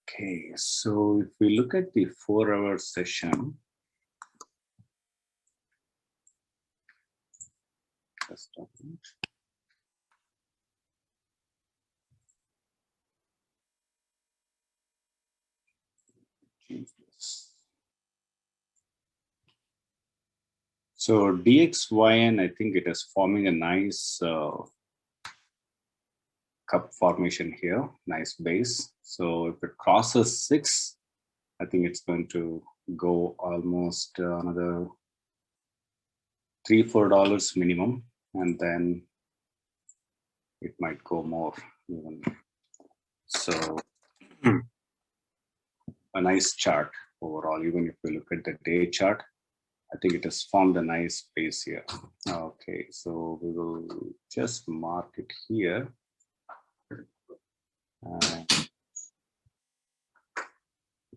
Okay, so if we look at the 4-hour session, just a minute. Change this. So DXYN, I think it is forming a nice cup formation here, nice base. So if it crosses 6, I think it's going to go almost another $3-4 minimum, and then it might go more even. So a nice chart overall. Even if we look at the day chart, I think it has formed a nice base here. Okay, so we will just mark it here.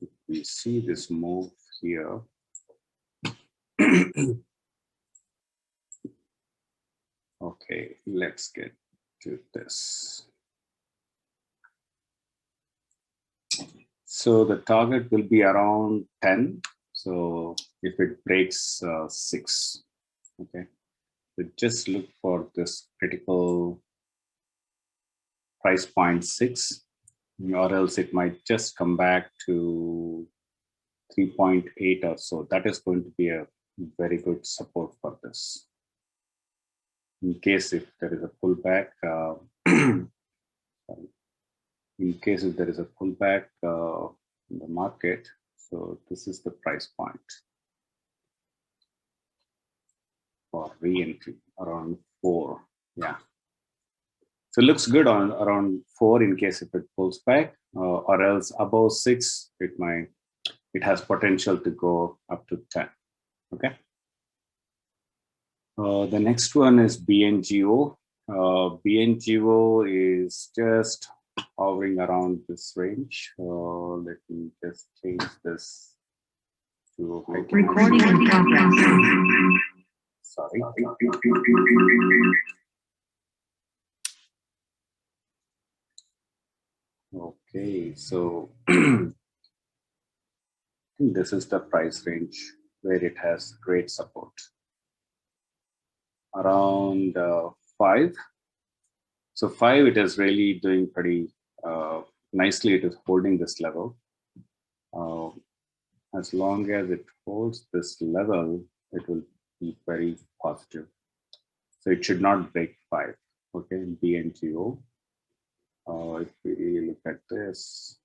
If we see this move here, okay, let's get to this. So the target will be around 10. So if it breaks 6, okay, so just look for this critical price point 6, or else it might just come back to 3.8 or so. That is going to be a very good support for this. In case if there is a pullback, in case if there is a pullback in the market, so this is the price point for re-entry around 4. Yeah. So it looks good on around 4 in case if it pulls back, or else above 6, it has potential to go up to 10. Okay. The next one is Bngo. Bngo is just hovering around this range. Let me just change this to recording in progress. Sorry. Okay, so this is the price range where it has great support. Around 5. So 5, it is really doing pretty nicely. It is holding this level. As long as it holds this level, it will be very positive. So it should not break 5. Okay, Bngo. If we look at this,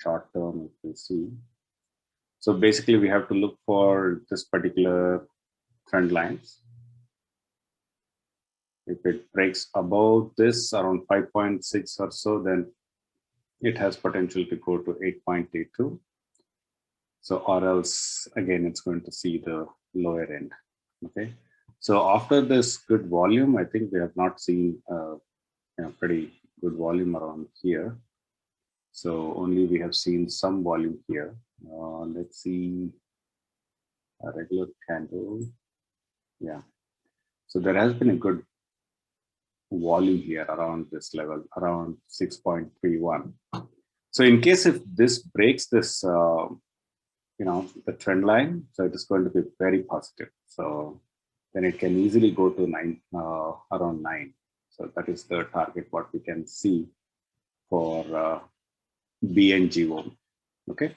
short term, if we see. So basically, we have to look for this particular trend lines. If it breaks above this around 5.6 or so, then it has potential to go to 8.82. So, or else again, it's going to see the lower end. Okay. So after this good volume, I think we have not seen pretty good volume around here. So only we have seen some volume here. Let's see a regular candle. Yeah. So there has been a good volume here around this level, around 6.31. So in case if this breaks this, the trend line, so it is going to be very positive. So then it can easily go to 9, around 9. So that is the target what we can see for Bngo. Okay.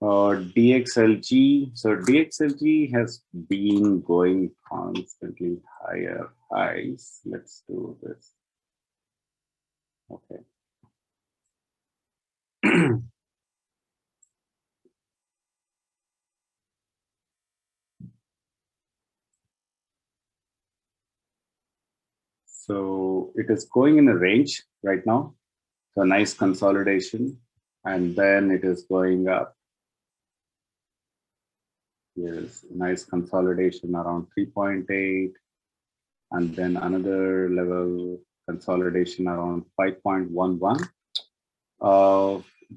DXLG. So DXLG has been going constantly higher highs. Let's do this. Okay. So it is going in a range right now. So nice consolidation, and then it is going up. Here's nice consolidation around 3.8, and then another level consolidation around 5.11.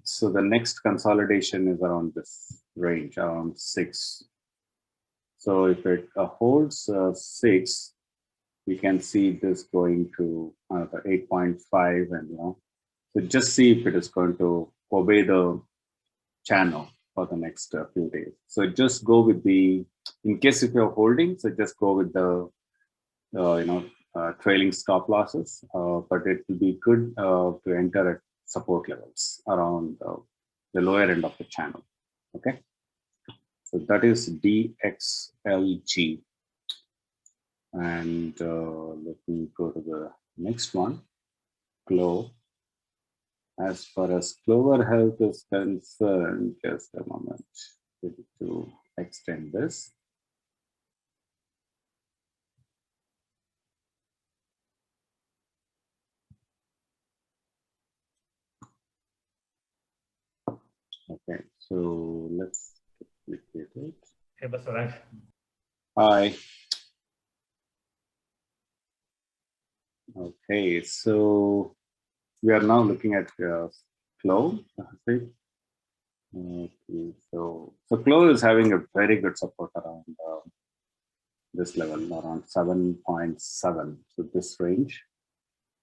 So the next consolidation is around this range, around 6. So if it holds 6, we can see this going to another 8.5, and so just see if it is going to obey the channel for the next few days. So just go with the, in case if you're holding, so just go with the trailing stop losses, but it will be good to enter at support levels around the lower end of the channel. Okay, so that is DXLG. And let me go to the next one, Glow. As far as Clover Health is concerned, just a moment to extend this. Okay, so let's duplicate it. Hey, Basavaraj. Hi. Okay, so we are now looking at Flow. Okay, so Flow is having a very good support around this level, around 7.7. So this range,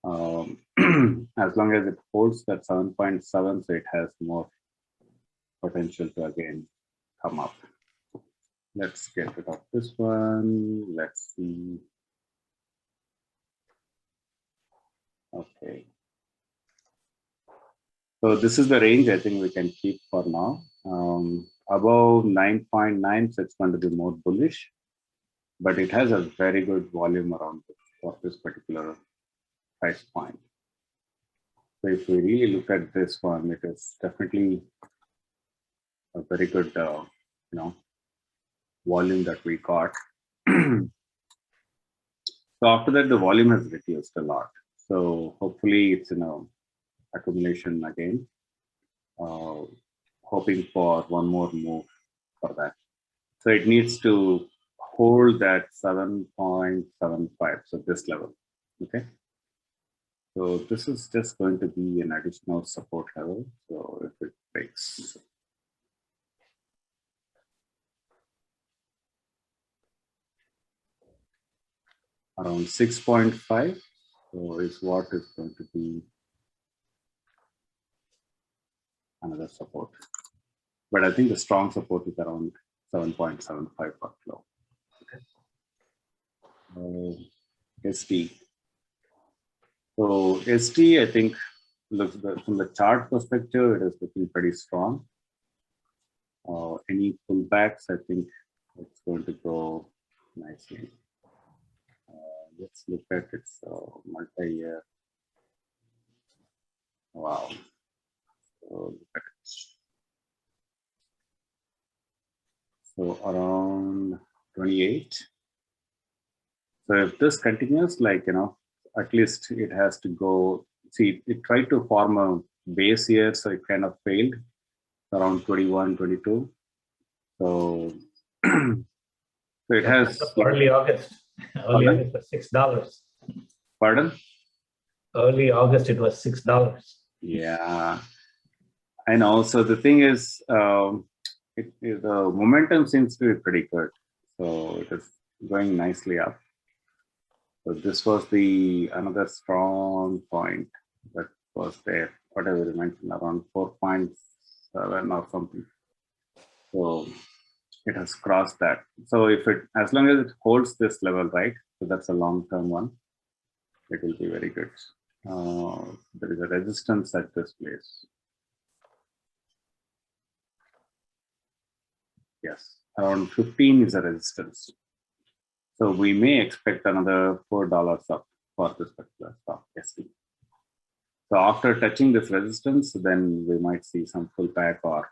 as long as it holds that 7.7, so it has more potential to again come up. Let's get rid of this one. Let's see. Okay. So this is the range I think we can keep for now. Above 9.9, so it's going to be more bullish, but it has a very good volume around it for this particular price point. So if we really look at this one, it is definitely a very good, volume that we got. So after that, the volume has reduced a lot. So hopefully it's accumulation again. Hoping for one more move for that. So it needs to hold that 7.75, so this level. Okay. So this is just going to be an additional support level. So if it breaks, around 6.5, so is what is going to be another support. But I think the strong support is around 7.75 per flow. Okay. ST. So ST, I think, looks from the chart perspective, it is looking pretty strong. Any pullbacks, I think it's going to go nicely. Let's look at its multi-year. Wow. So look at it. So around 28. So if this continues, like, at least it has to go, see, it tried to form a base here, so it kind of failed around 21, 22. So, so it has early August. Early August was $6. Pardon? Early August, it was $6. Yeah, I know. So the thing is, the momentum seems to be pretty good. So it is going nicely up. So this was another strong point that was there, whatever you mentioned, around 4.7 or something. So it has crossed that. So as long as it holds this level, right? So that's a long-term one. It will be very good. There is a resistance at this place. Yes, around 15 is a resistance. So we may expect another $4 up for this particular stock, ST. So after touching this resistance, then we might see some pullback or,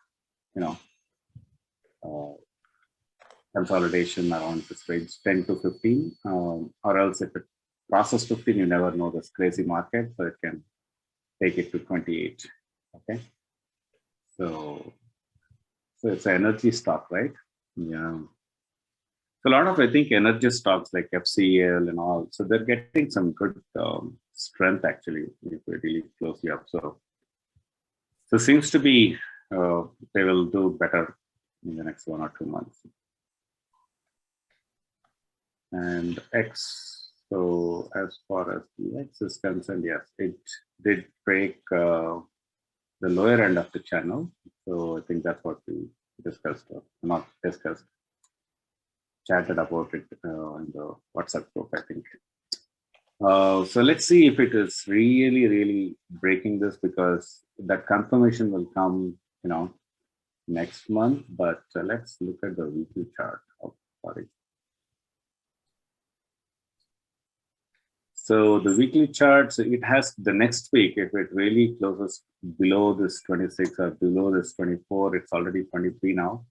consolidation around this range 10 to 15, or else if it crosses 15, you never know, this crazy market, so it can take it to 28. Okay, so it's an energy stock, right? Yeah. So a lot of, I think, energy stocks like FCL and all, so they're getting some good strength actually if we really closely observe. So seems to be they will do better in the next 1 or 2 months. And So as far as the X is concerned, yes, it did break the lower end of the channel. So I think that's what we discussed, or not discussed, chatted about it in the WhatsApp group, I think. So let's see if it is really breaking this, because that confirmation will come, next month. But let's look at the weekly chart. Oh, sorry. So the weekly charts, it has the next week, if it really closes below this 26 or below this 24, it's already 23 now.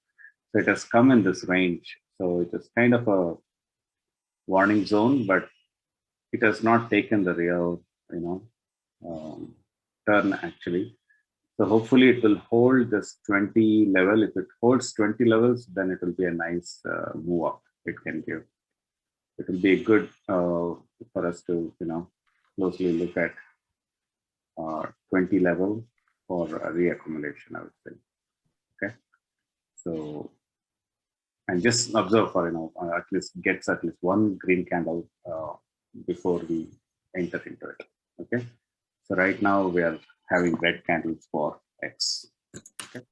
So it has come in this range. So it is kind of a warning zone, but it has not taken the real, turn actually. So hopefully it will hold this 20 level. If it holds 20 levels, then it will be a nice move up it can give. It will be good for us to, closely look at 20 level for reaccumulation, I would say. Okay. So, and just observe for, at least gets at least one green candle before we enter into it. Okay. So right now we are having red candles for X. Okay.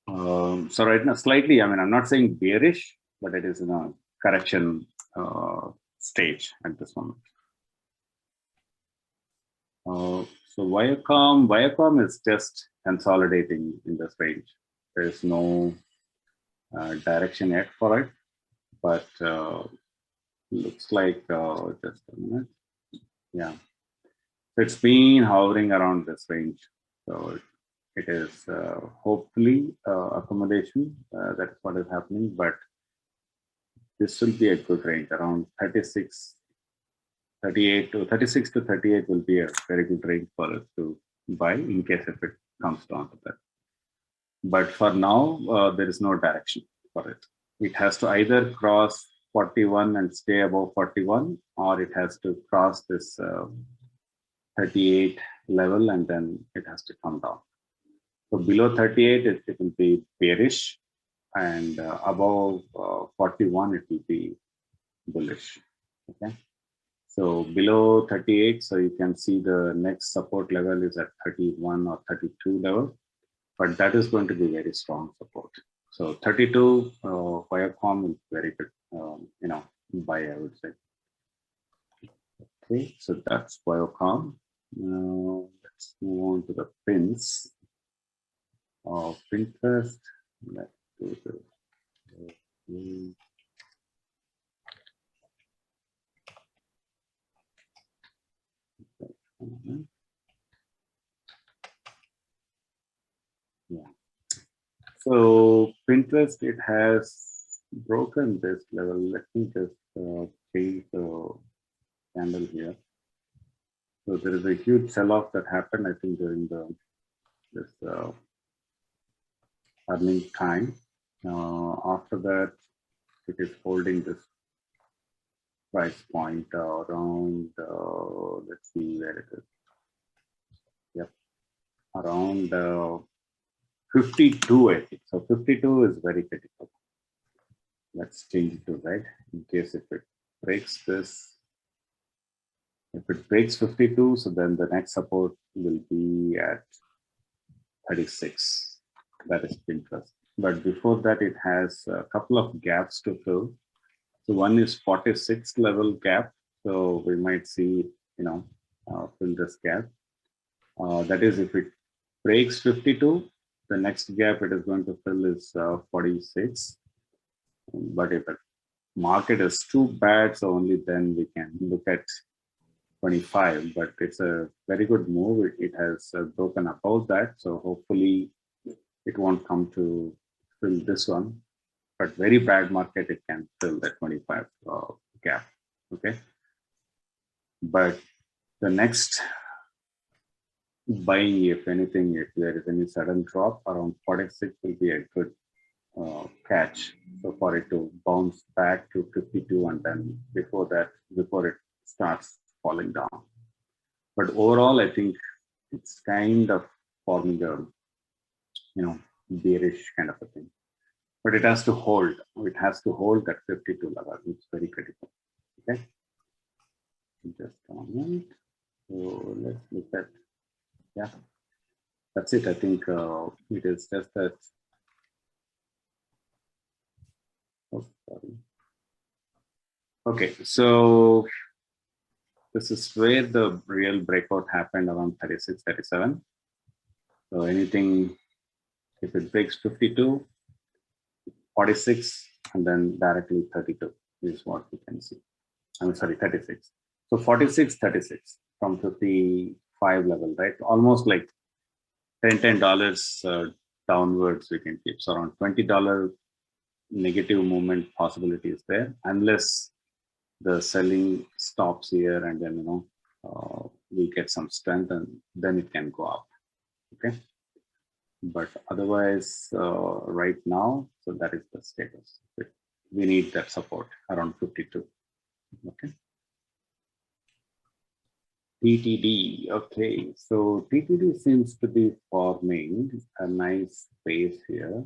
So right now, slightly, I'm not saying bearish, but it is in a correction stage at this moment. So Viacom is just consolidating in this range. There is no direction yet for it, but looks like just a minute. Yeah, it's been hovering around this range. So it is hopefully accommodation. That is what is happening, but this will be a good range around 36 to 38 will be a very good range for us to buy in case if it comes down to that. But for now, there is no direction for it. It has to either cross 41 and stay above 41, or it has to cross this 38 level and then it has to come down. So below 38, it will be bearish, and above 41, it will be bullish. Okay. So below 38, so you can see the next support level is at 31 or 32 level, but that is going to be very strong support. So 32, Viacom is very good, buy, I would say. Okay, so that's Viacom. Now let's move on to the pins of Pinterest. Let's do the yeah. So Pinterest, it has broken this level. Let me just change the candle here. So there is a huge sell-off that happened, I think, during this earning time. After that, it is holding this price point around, let's see where it is. Yep, around 52, I think. So 52 is very critical. Let's change it to red in case if it breaks this. If it breaks 52, so then the next support will be at 36. That is Pinterest. But before that, it has a couple of gaps to fill. So one is 46 level gap. So we might see, fill this gap. That is, if it breaks 52, the next gap it is going to fill is 46. But if the market is too bad, so only then we can look at 25. But it's a very good move. It has broken above that. So hopefully it won't come to fill this one. But very bad market, it can fill that 25 gap. Okay. But the next buying, if anything, if there is any sudden drop around 46 will be a good catch. So for it to bounce back to 52, and then before it starts falling down. But overall, I think it's kind of forming a, bearish kind of a thing. But it has to hold. It has to hold that 52 level. It's very critical. Okay. Just a moment. So let's look at, yeah, that's it. I think it is just that. Oh, sorry. Okay, so this is where the real breakout happened around 36, 37. So anything, if it breaks 52, 46, and then directly 32 is what we can see. I'm sorry, 36. So 46, 36 from 55 level, right? Almost like $10 downwards we can keep. So around $20 negative movement possibility is there, unless the selling stops here and then, we get some strength and then it can go up. Okay. But otherwise, right now, so that is the status. We need that support around 52. Okay. TTD. Okay. So TTD seems to be forming a nice base here.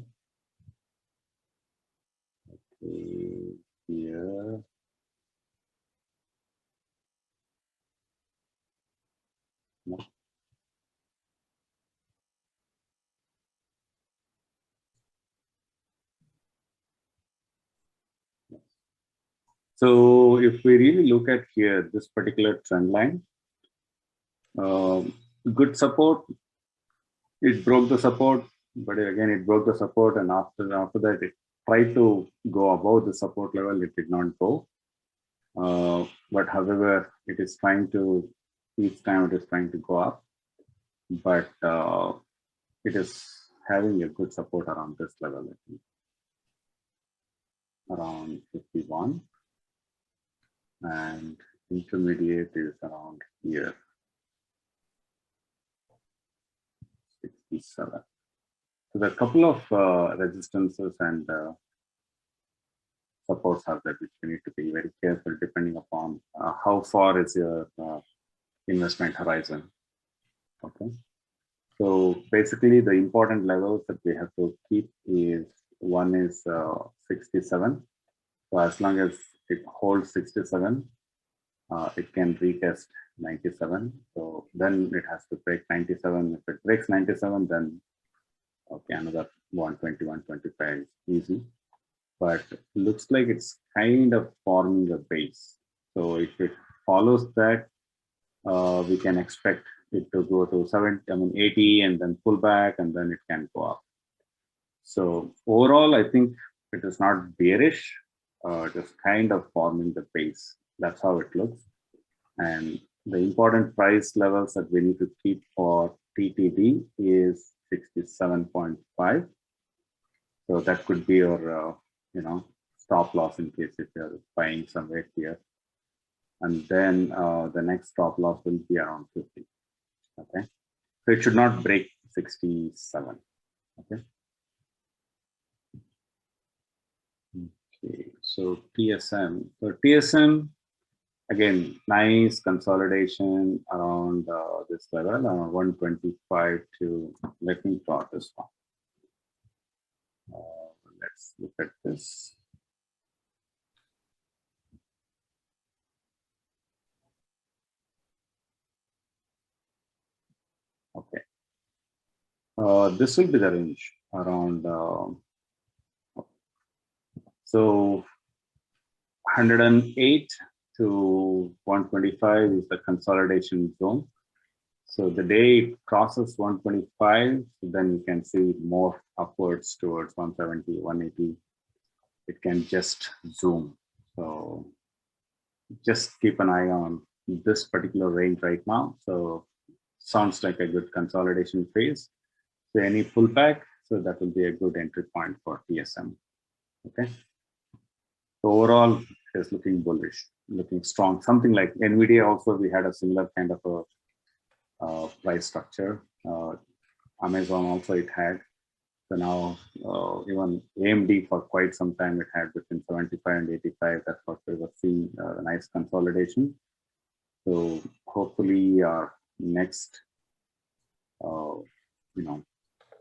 Okay. Here. No. So if we really look at here, this particular trend line, good support, it broke the support, but again, it broke the support, and after that, it tried to go above the support level, it did not go. But however, it is trying to, each time it is trying to go up, but it is having a good support around this level, I think, around 51. And intermediate is around here, 67. So there are a couple of resistances and supports are there, which you need to be very careful depending upon how far is your investment horizon. Okay. So basically the important levels that we have to keep is, one is 67. So as long as it holds 67, it can retest 97. So then it has to break 97. If it breaks 97, then okay, another 120, 125 is easy. But looks like it's kind of forming a base. So if it follows that, we can expect it to go to 80 and then pull back and then it can go up. So overall, I think it is not bearish, just kind of forming the base. That's how it looks. And the important price levels that we need to keep for TTD is 67.5. So that could be your, stop loss in case if you're buying somewhere here. And then the next stop loss will be around 50. Okay. So it should not break 67. Okay. Okay. So TSM. So TSM, again, nice consolidation around this level, around 125 to, let me draw this one. Let's look at this. Okay. This will be the range around, so 108 to 125 is the consolidation zone. So the day it crosses 125, then you can see more upwards towards 170, 180. It can just zoom. So just keep an eye on this particular range right now. So sounds like a good consolidation phase. So any pullback, so that will be a good entry point for TSM. Okay. So overall, it is looking bullish, looking strong. Something like NVIDIA also, we had a similar kind of a price structure. Amazon also it had. So now even AMD for quite some time it had between 75 and 85. That's what we were seeing, a nice consolidation. So hopefully our next,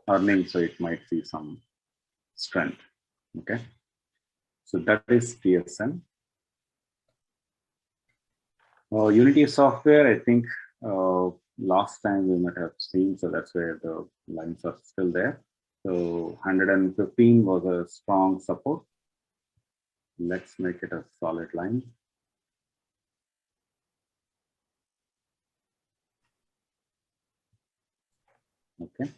earnings, so it might see some strength. Okay. So that is TSM. Unity software, I think last time we might have seen, so that's where the lines are still there. So 115 was a strong support. Let's make it a solid line. Okay.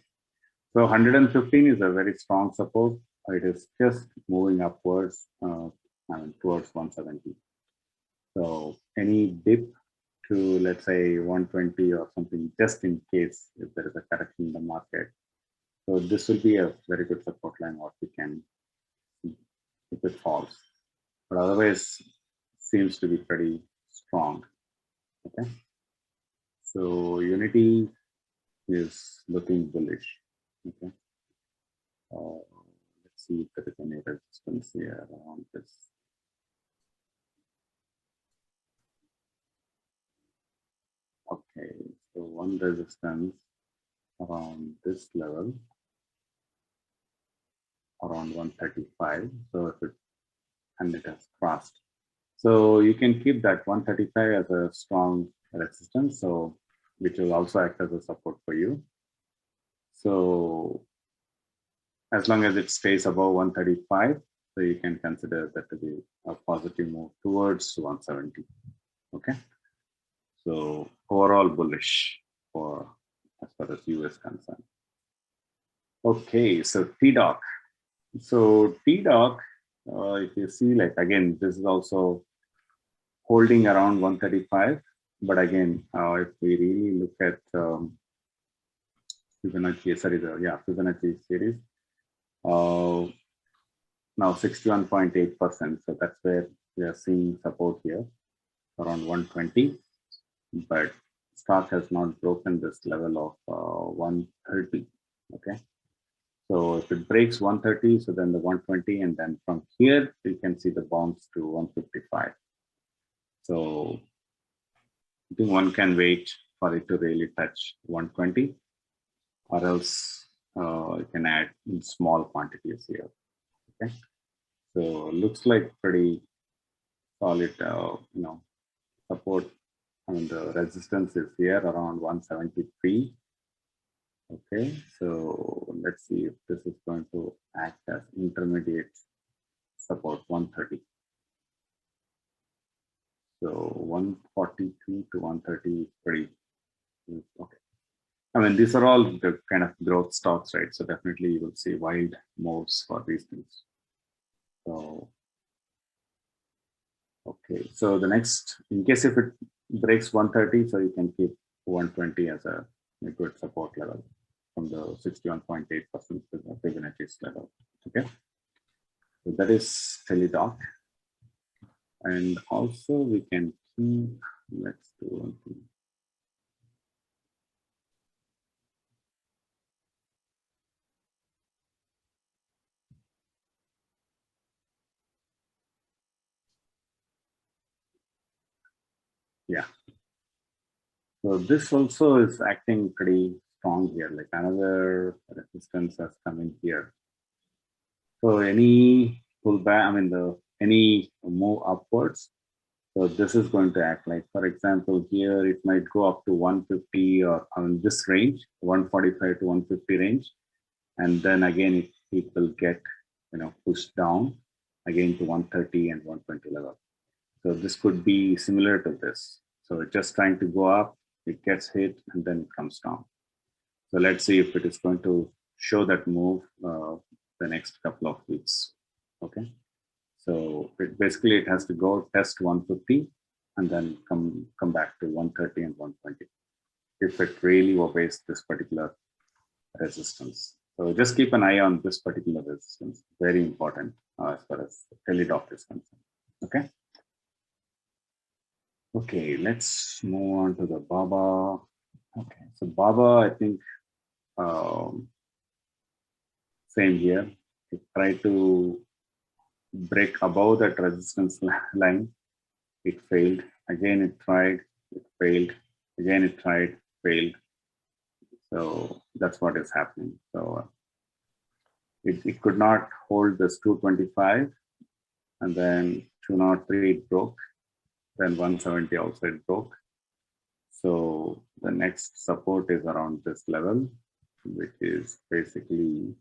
So 115 is a very strong support. It is just moving upwards towards 170. So any dip to, let's say, 120 or something, just in case if there is a correction in the market. So this will be a very good support line what we can see if it falls. But otherwise, seems to be pretty strong. Okay. So Unity is looking bullish. Okay. Let's see if there is any resistance here around this. Okay, so one resistance around this level, around 135. So if it, and it has crossed. So you can keep that 135 as a strong resistance, so which will also act as a support for you. So as long as it stays above 135, so you can consider that to be a positive move towards 170. Okay. So overall bullish for as far as US concerned. Okay, so TDOC. So TDOC, if you see, like again, this is also holding around 135. But again, if we really look at Fibonacci, Fibonacci series, now 61.8%. So that's where we are seeing support here around 120. But stock has not broken this level of 130. Okay. So if it breaks 130, so then the 120, and then from here, you can see the bounce to 155. So I think one can wait for it to really touch 120, or else you can add in small quantities here. Okay. So looks like pretty solid, support. I mean, the resistance is here around 173. Okay, so let's see if this is going to act as intermediate support 130. So 142 to 130 is pretty okay. I mean, these are all the kind of growth stocks, right? So definitely you will see wild moves for these things. So okay, so the next, in case if it breaks 130, so you can keep 120 as a good support level from the 61.8% Fibonacci's level. Okay, so that is TDOC. And also we can keep, let's do one thing. Yeah. So this also is acting pretty strong here, like another resistance has come in here. So any pullback, I mean, any move upwards, so this is going to act like, for example, here it might go up to 150 or this range, 145 to 150 range. And then again, it will get, pushed down again to 130 and 120 level. So this could be similar to this. So it's just trying to go up, it gets hit, and then it comes down. So let's see if it is going to show that move the next couple of weeks. Okay. So basically it has to go test 150 and then come back to 130 and 120 if it really obeys this particular resistance. So just keep an eye on this particular resistance. Very important as far as TDOC is concerned. Okay. Okay, let's move on to the BABA. Okay, so BABA, I think same here. It tried to break above that resistance line. It failed. Again, it tried. It failed. Again, it tried. Failed. So that's what is happening. So it could not hold this 225, and then 203 it broke. Then 170 also it broke. So the next support is around this level, which is basically,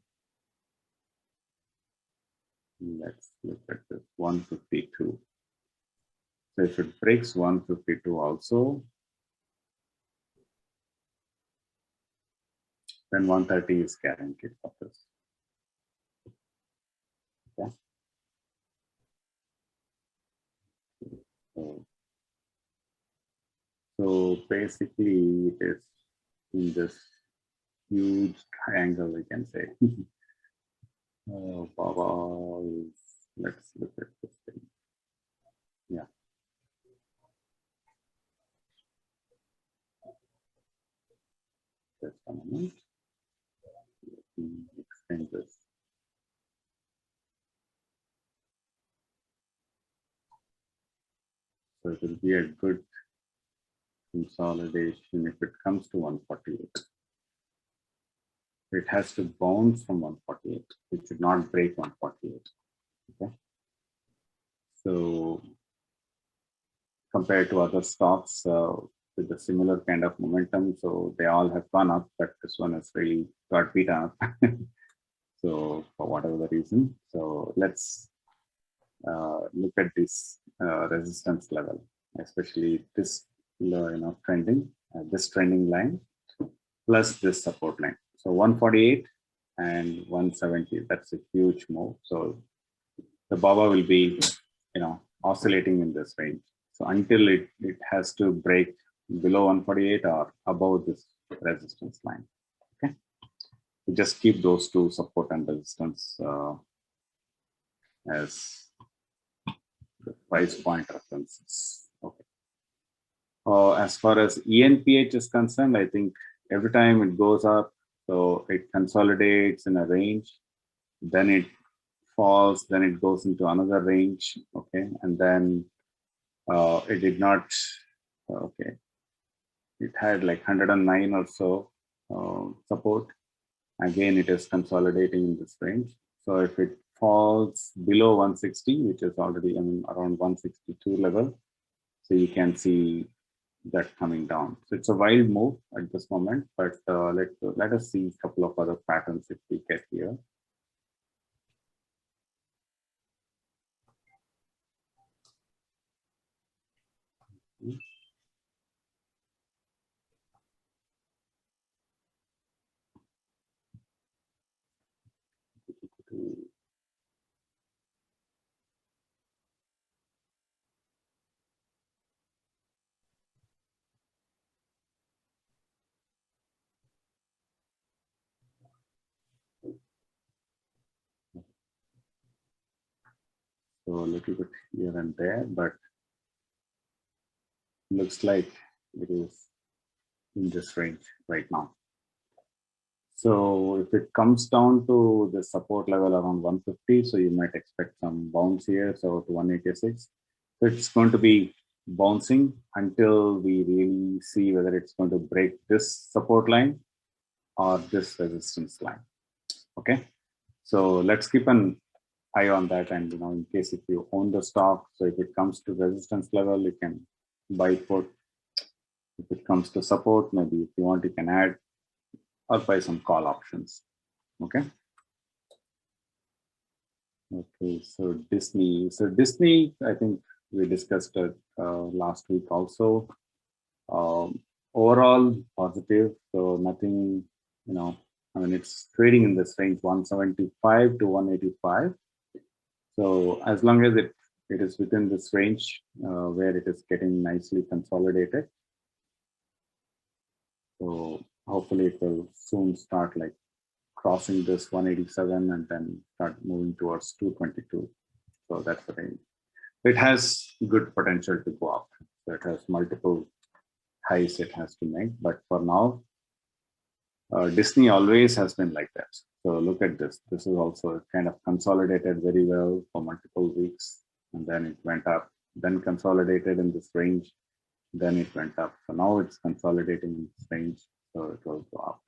let's look at this 152. So if it breaks 152 also, then 130 is guaranteed for this. Okay. So basically it is in this huge triangle, we can say. Let's look at this thing. Yeah. Just a moment. Let me extend this. So it will be a good consolidation if it comes to 148. It has to bounce from 148. It should not break 148. Okay. So compared to other stocks with a similar kind of momentum, so they all have gone up, but this one has really got beat up. So for whatever the reason, so let's look at this resistance level, especially this trending, this trending line plus this support line. So 148 and 170, that's a huge move. So the BABA will be, oscillating in this range. So until it has to break below 148 or above this resistance line. Okay. So just keep those two, support and resistance, as the price point references. Okay. As far as ENPH is concerned, I think every time it goes up, so it consolidates in a range, then it falls, then it goes into another range. Okay, and then it did not. Okay, it had like 109 or so support. Again, it is consolidating in this range. So if it falls below 160, which is already around 162 level, so you can see that coming down. So it's a wild move at this moment, but let us see a couple of other patterns if we get here. So a little bit here and there, but looks like it is in this range right now. So if it comes down to the support level around 150, so you might expect some bounce here, so to 186. So it's going to be bouncing until we really see whether it's going to break this support line or this resistance line. Okay, so let's keep an eye on that, and in case if you own the stock, so if it comes to resistance level, you can buy put. If it comes to support, maybe if you want, you can add or buy some call options. Okay. Okay, so Disney. So Disney, I think we discussed it last week also. Overall positive, so nothing, it's trading in this range 175 to 185. So as long as it is within this range where it is getting nicely consolidated. So hopefully it will soon start like crossing this 187 and then start moving towards 222. So that's the range. It has good potential to go up. So it has multiple highs it has to make. But for now, Disney always has been like that. So look at this. This is also kind of consolidated very well for multiple weeks. And then it went up, then consolidated in this range. Then it went up. So now it's consolidating in this range. So it will go up.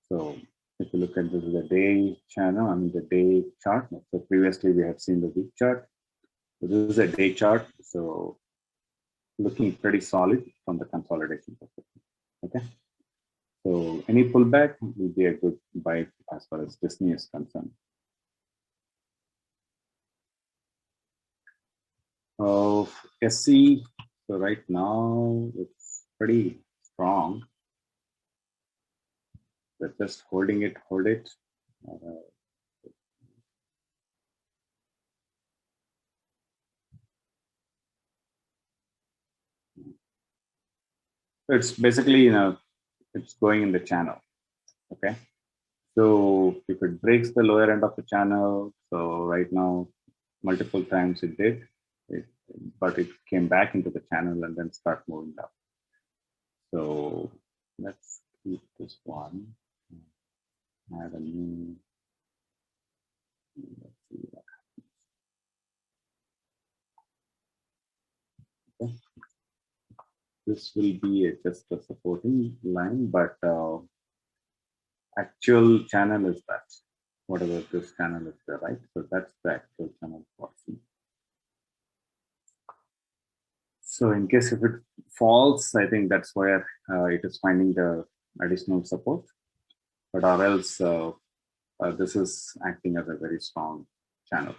So if you look at this is a day channel, the day chart. So previously we have seen the week chart. So this is a day chart, so looking pretty solid from the consolidation perspective. Okay. So any pullback will be a good buy as far as Disney is concerned. SC, so right now it's pretty strong. We're just holding it, hold it. It's basically, it's going in the channel. Okay. So if it breaks the lower end of the channel, so right now, multiple times it did, but it came back into the channel and then start moving up. So let's keep this one. Add a new. Let's see what happens. Okay. This will be just a supporting line, but actual channel is that. Whatever this channel is there, right? So that's the actual channel for C. So in case if it falls, I think that's where it is finding the additional support. But or else, this is acting as a very strong channel.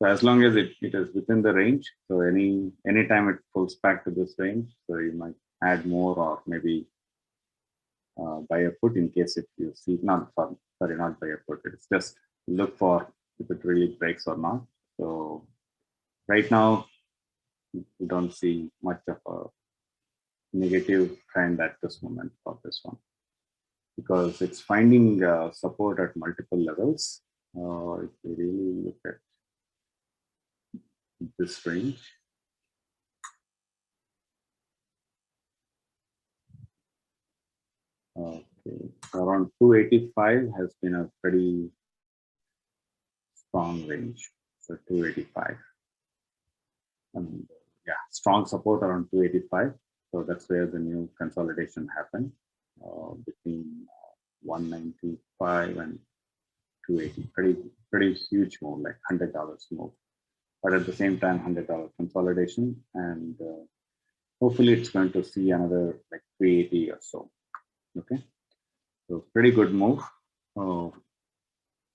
So as long as it is within the range, so anytime it pulls back to this range, so you might add more or maybe buy a put in case if you see, not buy a put, it's just look for if it really breaks or not. So right now, we don't see much of a negative trend at this moment for this one, because it's finding support at multiple levels. If we really look at this range, okay, around 285 has been a pretty strong range. So 285, yeah, strong support around 285. So that's where the new consolidation happened between 195 and 280. Pretty huge move, like $100 move. But at the same time, $100 consolidation, and hopefully it's going to see another like 380 or so. Okay, so pretty good move.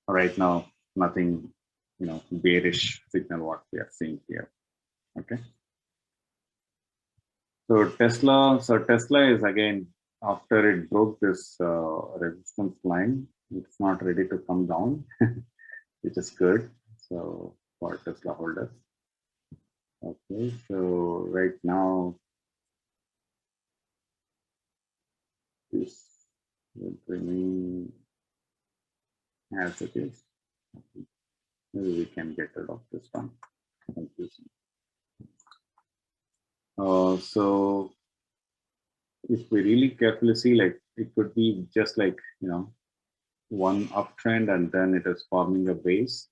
Right now, nothing, bearish signal what we are seeing here. Okay. So Tesla is again, after it broke this resistance line, it's not ready to come down, which is good. So for Tesla holders. Okay, so right now this will remain as it is. Okay. Maybe we can get rid of this one. So if we really carefully see, like it could be just like, one uptrend and then it is forming a base.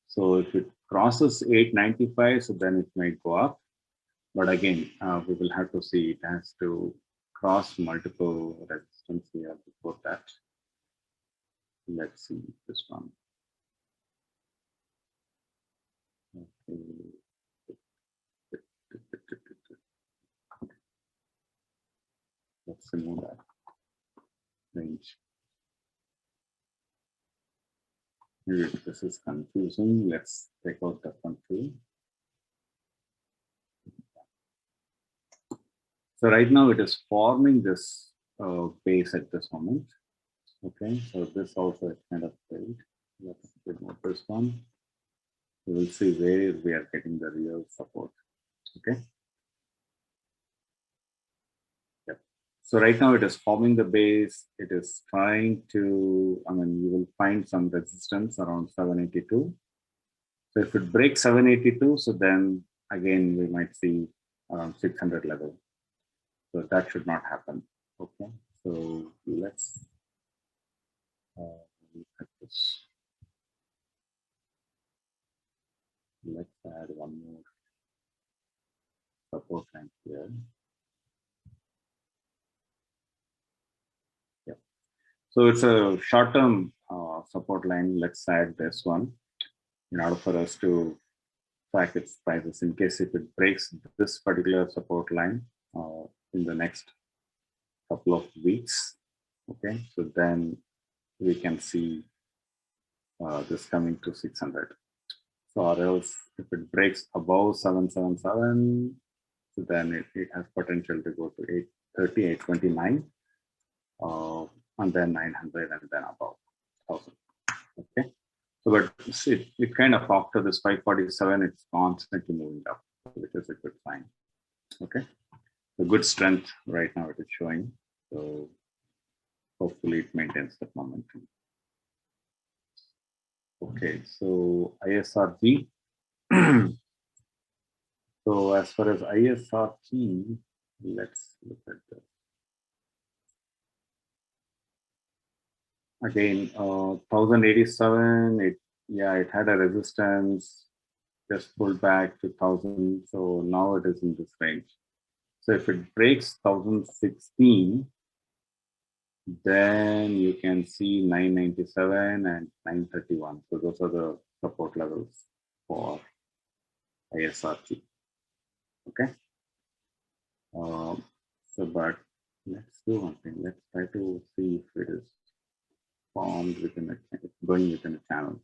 So if it crosses 895, so then it might go up. But again, we will have to see, it has to cross multiple resistance here before that. Let's see this one. Okay. Let's remove that range. Maybe this is confusing. Let's take out the control. So right now it is forming this base at this moment. Okay, so this also is kind of failed. Let's remove this one. We will see where we are getting the real support. Okay. Yep. So right now it is forming the base. It is trying to, you will find some resistance around 782. So if it breaks 782, so then again we might see around 600 level. So that should not happen. Okay. So let's look at this. Let's add one more support line here. Yep. So it's a short-term support line. Let's add this one in order for us to track its prices in case if it breaks this particular support line in the next couple of weeks. Okay, so then we can see this coming to 600. So or else if it breaks above 777, so then it has potential to go to 830, 829, and then 900, and then above 1000. Okay, so but it kind of after this 547, it's constantly moving up, which is a good sign. Okay, the good strength right now it is showing. So hopefully it maintains that momentum. Okay, so ISRG. So as far as ISRG, let's look at this. Again, 1087, it had a resistance, just pulled back to 1000. So now it is in this range. So if it breaks 1016, then you can see 997 and 931. So those are the support levels for ISRG. Okay. But let's do one thing. Let's try to see if it is formed within a going within a channel.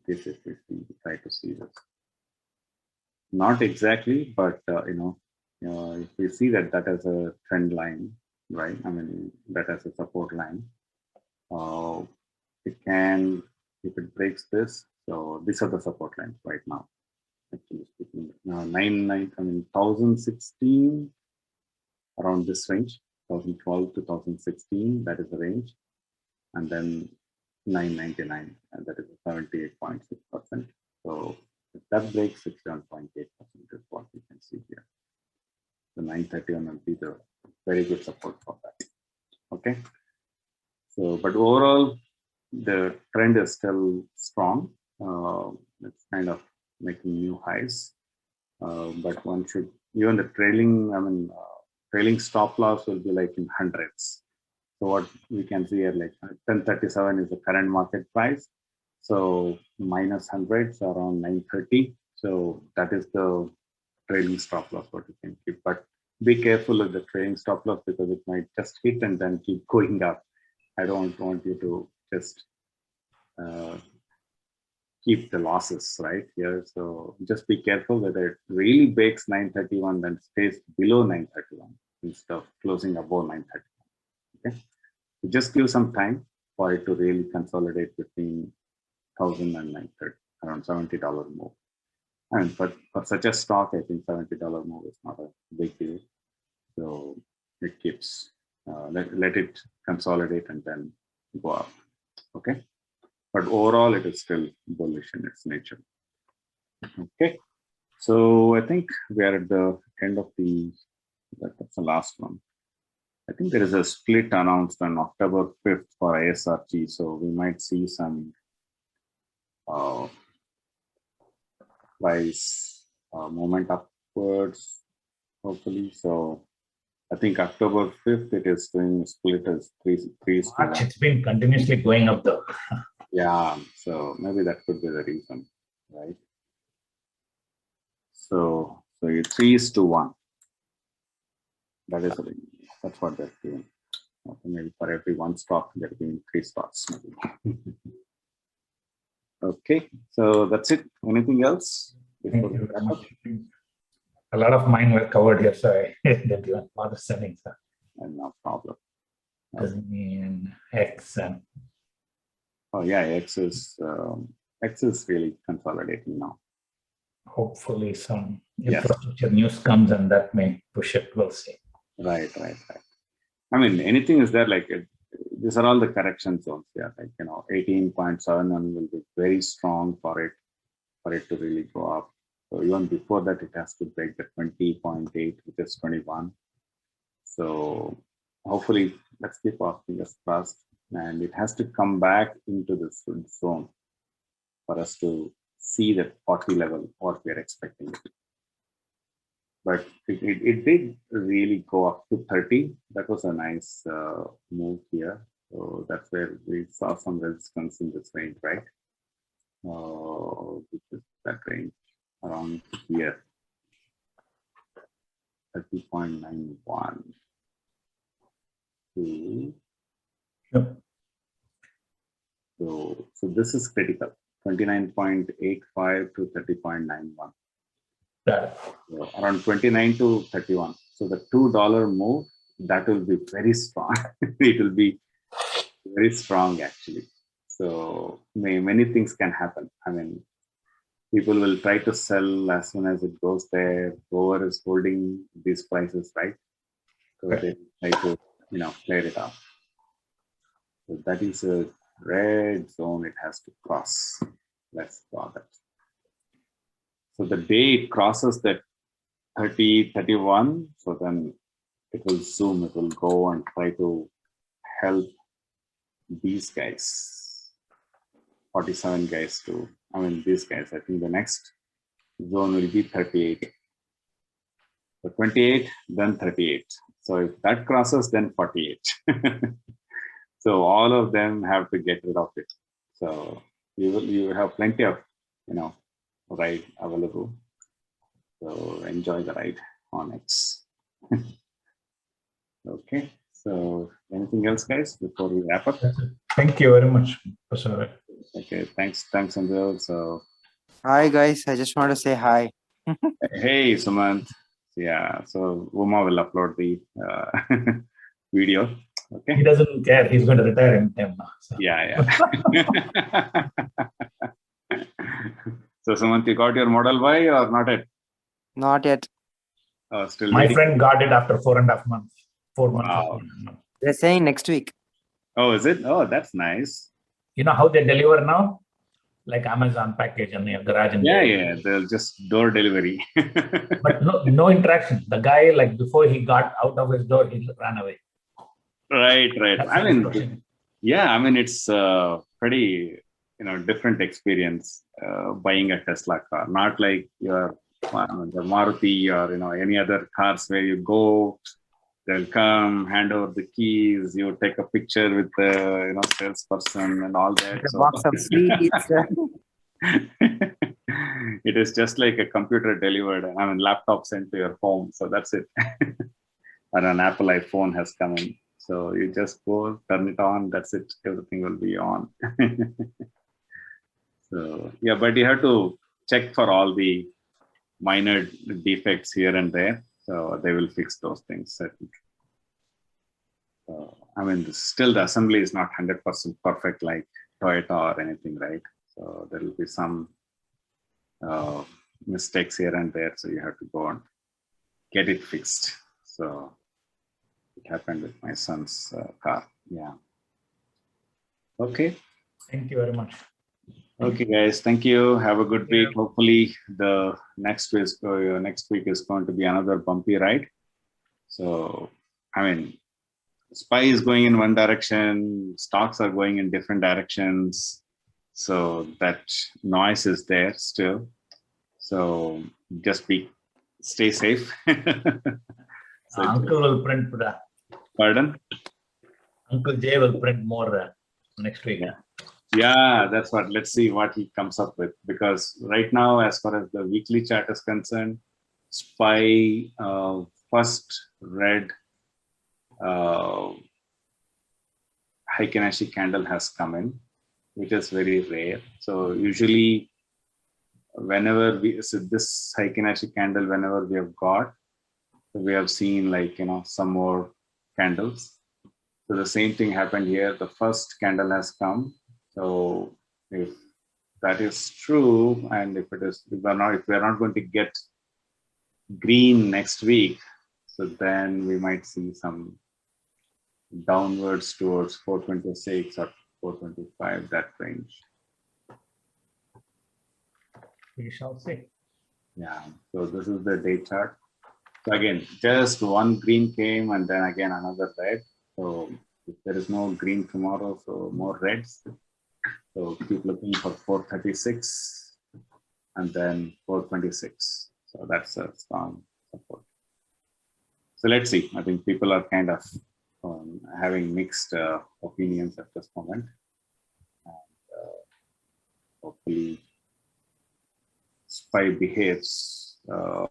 This is if we try to see this. Not exactly, but if we see that as a trend line, right? I mean that as a support line. It can, if it breaks this. So these are the support lines right now. Actually speaking, 1016 around this range, 2012 to 2016, that is the range, and then 999, and that is 78.6%. So if that breaks, 61.8% is what we can see here. The 931 will be the very good support for that. Okay. So, but overall, the trend is still strong. It's kind of making new highs, but one should, even the trailing stop loss will be like in hundreds. So what we can see here, like 1037 is the current market price. So minus hundreds around 930. So that is the trailing stop loss what you can keep. But be careful with the trailing stop loss because it might just hit and then keep going up. I don't want you to just keep the losses right here. So just be careful whether it really breaks 931, then stays below 931 instead of closing above 931. Okay, so just give some time for it to really consolidate between 1000 and 930, around $70 move. And for such a stock, I think $70 move is not a big deal. So it keeps let it consolidate and then go up. Okay, but overall it is still bullish in its nature. Okay, so I think we are at the end of that's the last one. I think there is a split announced on October 5th for ISRG, so we might see some price movement upwards, hopefully. So I think October 5th it is doing split as three. March, it's been continuously going up though. Yeah, so maybe that could be the reason, right? So you 3:1. That's what they're doing. Okay, maybe for every one stock, they're giving 3 stocks. Maybe. Okay, so that's it. Anything else? Thank you very much. A lot of mine were covered here, so I didn't even bother sending stuff. No problem. And X and oh yeah, X is really consolidating now. Hopefully some infrastructure news comes and that may push it. We'll see. Right. I mean, anything is there, like these are all the correction zones. Yeah, like 18.71 will be very strong for it to really go up. So even before that, it has to break the 20.8, which is 21. So hopefully, let's keep our fingers crossed, and it has to come back into this zone for us to see that 40 level what we are expecting it. but it did really go up to 30. That was a nice move here. So that's where we saw some resistance in this range, right? Which is that range around here, 30.91 to. Yep. So this is critical, 29.85 to 30.91. So around 29 to 31. So the $2 move, that will be very strong. It will be very strong actually. So many things can happen. I mean, people will try to sell as soon as it goes there. Whoever is holding these prices, right? So they try to, clear it up. So that is a red zone it has to cross. Let's draw that. So the day it crosses that 30, 31, so then it will zoom, it will go and try to help these guys, 47 guys too. I mean, these guys, I think the next zone will be 38. So 28, then 38. So if that crosses, then 48. So all of them have to get rid of it. So you have plenty of, ride available. So enjoy the ride on X. Okay. So anything else, guys, before we wrap up? Thank you very much, Professor. Okay. Thanks, Anjal. So hi guys, I just want to say hi. hey, Sumant. Yeah. So Uma will upload the video. Okay. He doesn't care. He's going to retire in time now. So. Yeah. So Sumant, you got your Model Y or not yet? Not yet. Still My waiting? friend got it after 4.5 months. 4 months. Wow. They're saying next week. Oh, is it? Oh, that's nice. You know how they deliver now? Like Amazon package and your garage. And Yeah. They'll just door delivery. But no interaction. The guy, like before he got out of his door, he ran away. Right. That's I the mean, instruction. yeah, I mean, it's pretty, different experience buying a Tesla car. Not like your the Maruti or, any other cars where you go, they'll come, hand over the keys, you take a picture with the, salesperson and all that. The box of sweets. It is just like a computer delivered, I mean, laptop sent to your home. So that's it. Or an Apple iPhone has come in. So you just go, turn it on, that's it. Everything will be on. So, yeah, but you have to check for all the minor defects here and there. So they will fix those things, I think. I mean, still the assembly is not 100% perfect like Toyota or anything, right? So there will be some mistakes here and there. So you have to go and get it fixed. So it happened with my son's car. Yeah. Okay. Thank you very much. Okay, guys. Thank you. Have a good week. Hopefully, the next week is going to be another bumpy ride. So, I mean, SPY is going in one direction, stocks are going in different directions. So that noise is there still. So just stay safe. So Uncle will print. Pardon? Uncle Jay will print more next week. Yeah, that's what. Let's see what he comes up with. Because right now, as far as the weekly chart is concerned, SPY first red Heikin-Ashi candle has come in, which is very rare. So usually, whenever this Heikin-Ashi candle, whenever we have got, we have seen like some more candles. So the same thing happened here. The first candle has come. So if that is true, and if we are not going to get green next week, so then we might see some downwards towards 426 or 425, that range. We shall see. Yeah. So this is the day chart. So again, just one green came and then again another red. So if there is no green tomorrow, so more reds. So keep looking for 436 and then 426. So that's a strong support. So let's see. I think people are kind of having mixed opinions at this moment. And, hopefully, SPY behaves. This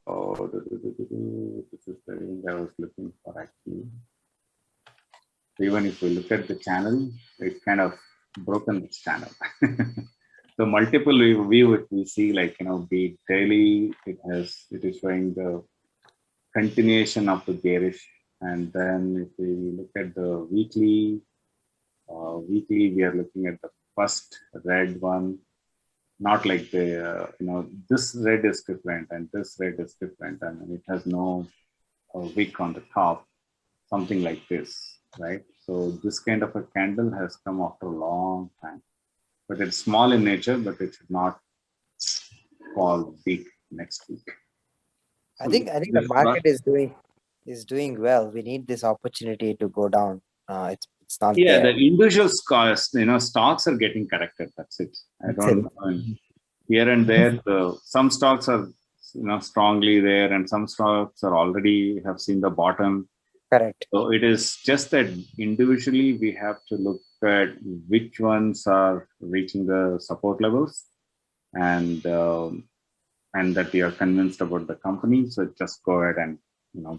is the range I was looking for actually. So even if we look at the channel, it's kind of broken this channel. So multiple view we see, like, be daily, it is showing the continuation of the bearish. And then if we look at the weekly, we are looking at the first red one, not like the, this red is different and this red is different. And it has no wick on the top, something like this, right? So this kind of a candle has come after a long time, but it's small in nature, but it should not fall big next week. I think the market is doing well. We need this opportunity to go down. It's not Yeah, there. the individual stocks are getting corrected. That's it. I don't here and there. Some stocks are strongly there, and some stocks are already have seen the bottom. Correct. So it is just that individually we have to look at which ones are reaching the support levels, and that you are convinced about the company. So just go ahead and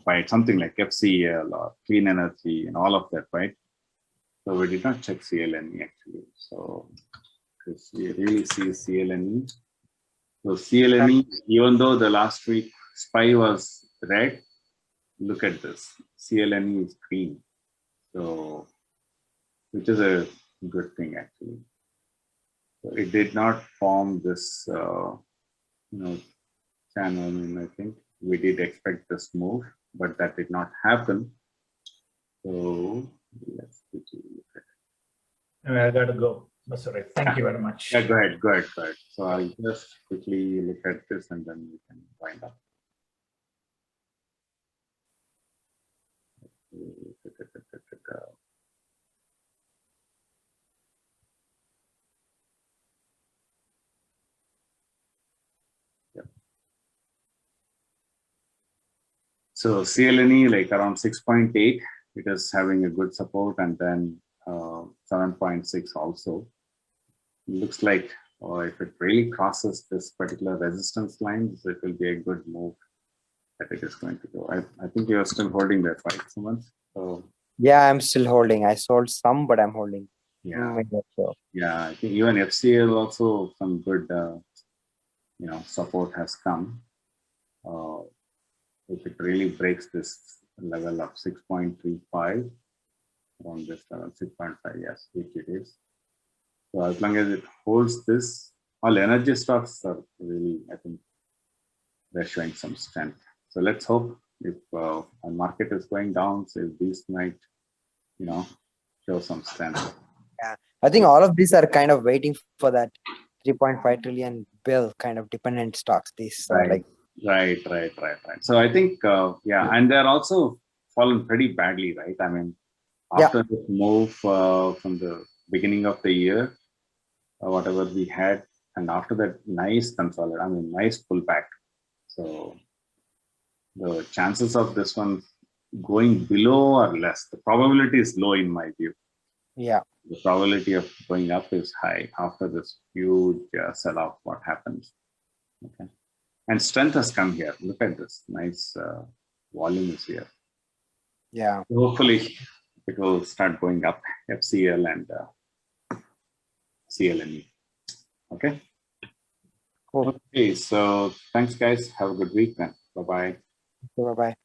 buy something like FCL or Clean Energy and all of that, right? So we did not check CLNE actually. So because we really see CLNE. So CLNE, even though the last week SPY was red, look at this. CLNE is green. So, which is a good thing actually. So it did not form this, channel. I think we did expect this move, but that did not happen. So let's quickly look at it. I got to go. Sorry. Thank you very much. Yeah, go ahead. So I'll just quickly look at this and then we can wind up. Yep. So CLNE, like around 6.8, it is having a good support, and then 7.6 also. It looks like if it really crosses this particular resistance line, it will be a good move that it is going to go. I think you are still holding that, right, Sumant? So Yeah, I'm still holding. I sold some, but I'm holding. yeah, yeah. I think even FCL also some good, support has come. If it really breaks this level of 6.35, around this level, 6.5, yes, which it is. So as long as it holds this, all energy stocks are really, I think, they're showing some strength. So let's hope if our market is going down, so these might, show some strength. Yeah, I think all of these are kind of waiting for that 3.5 trillion bill kind of dependent stocks. These are like. Right. So I think, and they're also fallen pretty badly, right? I mean, after this move from the beginning of the year, whatever we had, and after that, nice consolidation, nice pullback. So the chances of this one going below are less. The probability is low in my view. Yeah. The probability of going up is high after this huge sell-off. What happens? Okay. And strength has come here. Look at this. Nice volume is here. Yeah. So hopefully it will start going up, FCL and CLNE. Okay. Cool. Okay. So thanks, guys. Have a good week then. Bye-bye. Bye-bye.